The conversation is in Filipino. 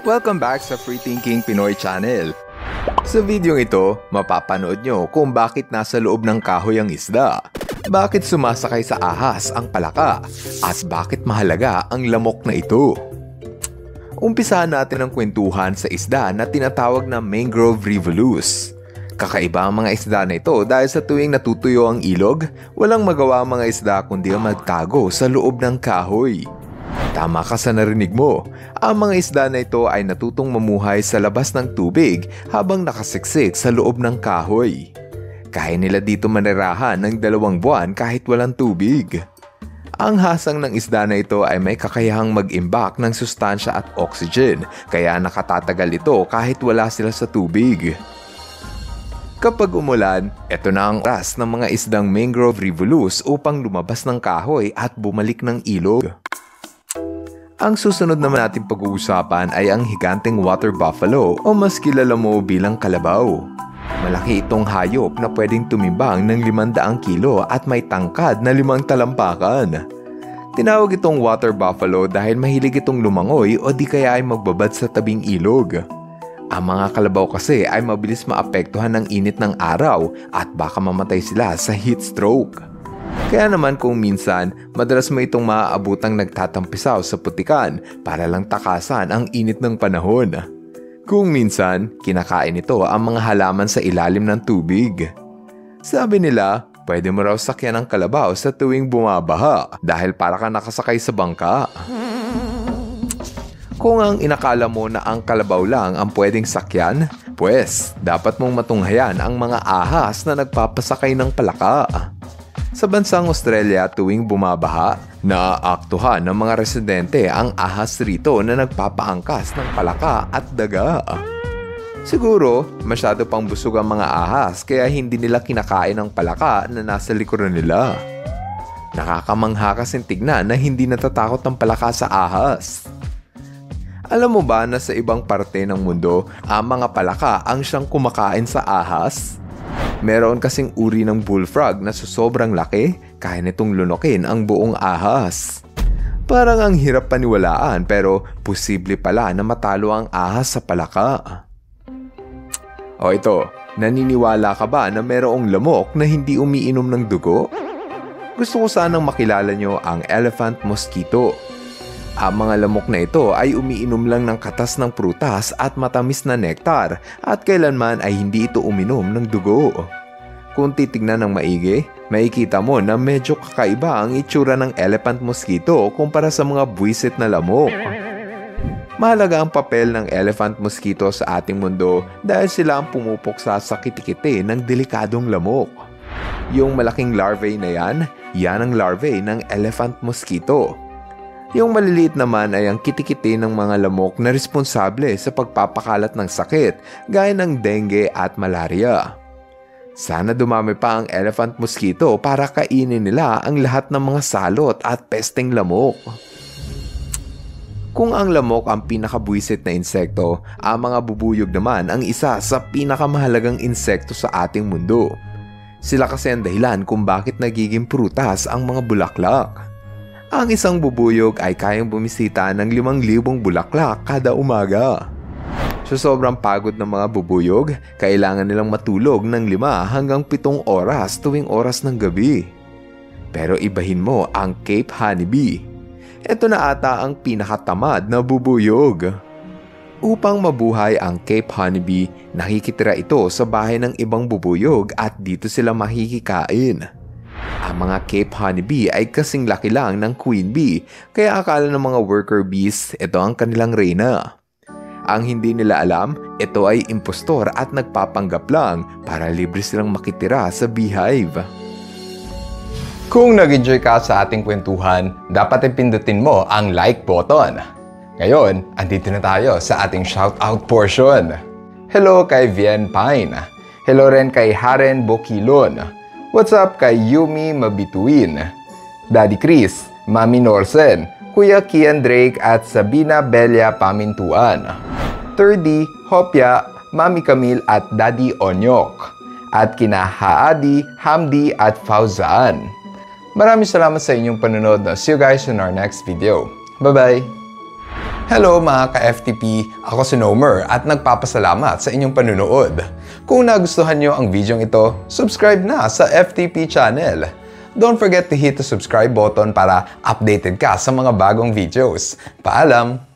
Welcome back sa Free Thinking Pinoy Channel. Sa video ito, mapapanood nyo kung bakit nasa loob ng kahoy ang isda, bakit sumasakay sa ahas ang palaka, at bakit mahalaga ang lamok na ito. Umpisahan natin ang kwentuhan sa isda na tinatawag na mangrove revolus. Kakaiba ang mga isda na ito dahil sa tuwing natutuyo ang ilog, walang magawa ang mga isda kundi ang magtago sa loob ng kahoy. Tama ka sa narinig mo, ang mga isda na ito ay natutong mamuhay sa labas ng tubig habang nakasiksik sa loob ng kahoy. Kaya nila dito manirahan ng 2 buwan kahit walang tubig. Ang hasang ng isda na ito ay may kakayahang mag-imbak ng sustansya at oxygen, kaya nakatatagal ito kahit wala sila sa tubig. Kapag umulan, ito na ang oras ng mga isdang mangrove revolus upang lumabas ng kahoy at bumalik ng ilog. Ang susunod naman natin pag-uusapan ay ang higanteng water buffalo o mas kilala mo bilang kalabaw. Malaki itong hayop na pwedeng tumimbang ng 500 kilo at may tangkad na 5 talampakan. Tinawag itong water buffalo dahil mahilig itong lumangoy o di kaya ay magbabad sa tabing ilog. Ang mga kalabaw kasi ay mabilis maapektuhan ng init ng araw at baka mamatay sila sa heat stroke. Kaya naman kung minsan, madalas mo itong maaabutang nagtatampisaw sa putikan para lang takasan ang init ng panahon. Kung minsan, kinakain ito ang mga halaman sa ilalim ng tubig. Sabi nila, pwede mo raw sakyan ang kalabaw sa tuwing bumabaha dahil para ka nakasakay sa bangka. Kung ang inakala mo na ang kalabaw lang ang pwedeng sakyan, pues dapat mong matunghayan ang mga ahas na nagpapasakay ng palaka. Sa bansang Australia tuwing bumabaha, naaaktuhan ng mga residente ang ahas rito na nagpapaangkas ng palaka at daga. Siguro, masyado pang busog ang mga ahas kaya hindi nila kinakain ang palaka na nasa likuran nila. Nakakamangha kasing tignan na hindi natatakot ang palaka sa ahas. Alam mo ba na sa ibang parte ng mundo, ang mga palaka ang siyang kumakain sa ahas? Meron kasing uri ng bullfrog na sobrang laki, kaya nitong lunokin ang buong ahas. Parang ang hirap paniwalaan pero posible pala na matalo ang ahas sa palaka. O ito, naniniwala ka ba na merong lamok na hindi umiinom ng dugo? Gusto ko sanang makilala nyo ang elephant mosquito. Ang mga lamok na ito ay umiinom lang ng katas ng prutas at matamis na nektar at kailanman ay hindi ito uminom ng dugo. Kung titignan ng maigi, makikita mo na medyo kakaiba ang itsura ng elephant mosquito kumpara sa mga buwisit na lamok. Mahalaga ang papel ng elephant mosquito sa ating mundo dahil sila ang pumupuksa sa kitikite ng delikadong lamok. Yung malaking larvae na yan ang larvae ng elephant mosquito. Yung maliliit naman ay ang kitikite ng mga lamok na responsable sa pagpapakalat ng sakit gaya ng dengue at malaria. Sana dumami pa ang elephant mosquito para kainin nila ang lahat ng mga salot at pesteng lamok. Kung ang lamok ang pinakabuwisit na insekto, ang mga bubuyog naman ang isa sa pinakamahalagang insekto sa ating mundo. Sila kasi ang dahilan kung bakit nagiging prutas ang mga bulaklak. Ang isang bubuyog ay kayang bumisita ng 5,000 bulaklak kada umaga. Sa sobrang pagod ng mga bubuyog, kailangan nilang matulog ng 5 hanggang 7 oras tuwing oras ng gabi. Pero ibahin mo ang Cape honeybee. Ito na ata ang pinakatamad na bubuyog. Upang mabuhay ang Cape honeybee, nakikitira ito sa bahay ng ibang bubuyog at dito sila makikikain. Ang mga Cape honeybee ay kasing laki lang ng queen bee, kaya akala ng mga worker bees ito ang kanilang reyna. Ang hindi nila alam, ito ay impostor at nagpapanggap lang para libre silang makitira sa beehive. Kung nag-enjoy ka sa ating kwentuhan, dapat ipindutin mo ang like button. Ngayon, andito na tayo sa ating shoutout portion. Hello kay Vien Pine. Hello rin kay Haren Bokilon. What's up kay Yumi Mabituin, Daddy Chris, Mami Norsen, Kuya Kian Drake at Sabina Belia Pamintuan, 3D, Hopya, Mami Camille at Daddy Onyok, at kina Haadi, Hamdi at Fauzan. Maraming salamat sa inyong panonood. See you guys in our next video. Bye-bye! Hello mga ka-FTP, ako si Nomer at nagpapasalamat sa inyong panunood. Kung nagustuhan nyo ang video ito, subscribe na sa FTP channel. Don't forget to hit the subscribe button para updated ka sa mga bagong videos. Paalam!